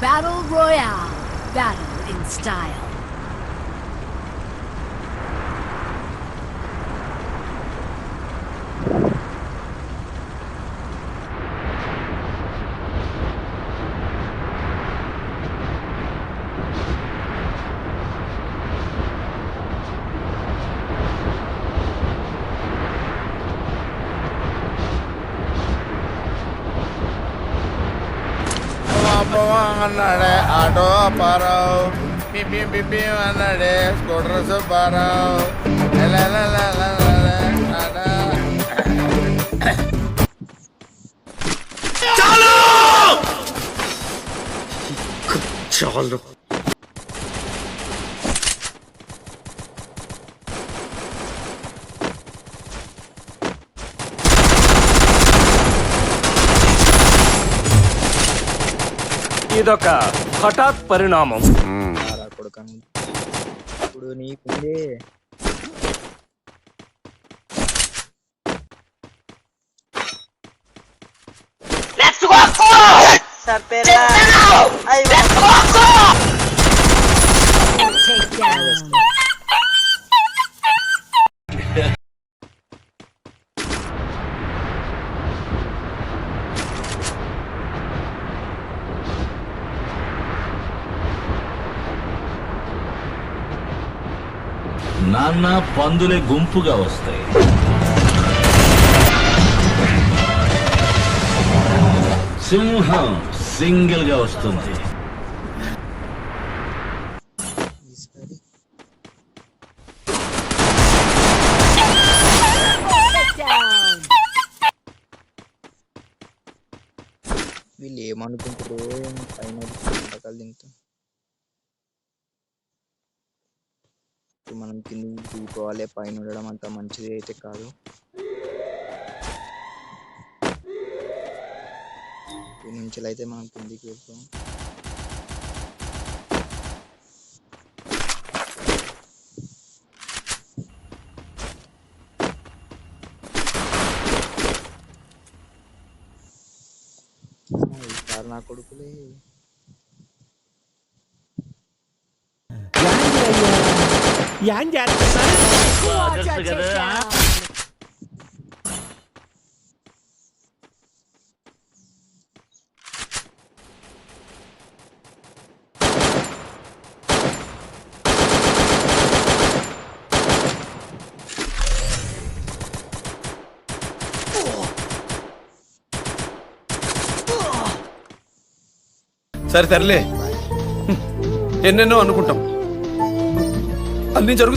Battle Royale. Battle in style. అన్నాడే auto Apparao, PP అన్నాడే scooter Subbarao. చాలు ఇదొక హఠాత్ పరిణామం. ఇప్పుడు నీకుందే Takedown. నాన్న పందులే గుంపుగా వస్తాయి. సింహం సింగిల్ గా వస్తుంది. Takedown. వీళ్ళు ఏమనుకుంటారో పైన పథకాలు తింటాం. మనం కింద దిగిపోవాలి, పైన ఉండడం అంత మంచిది అయితే కాదు. ఈ నుంచి అయితే మనం కిందికి వెళ్తాం. ఈసారి నా కొడుకులే Quadra takedown. సరే తరలే, ఎన్నెన్నో అనుకుంటాం, అన్ని జరుగుతాయి.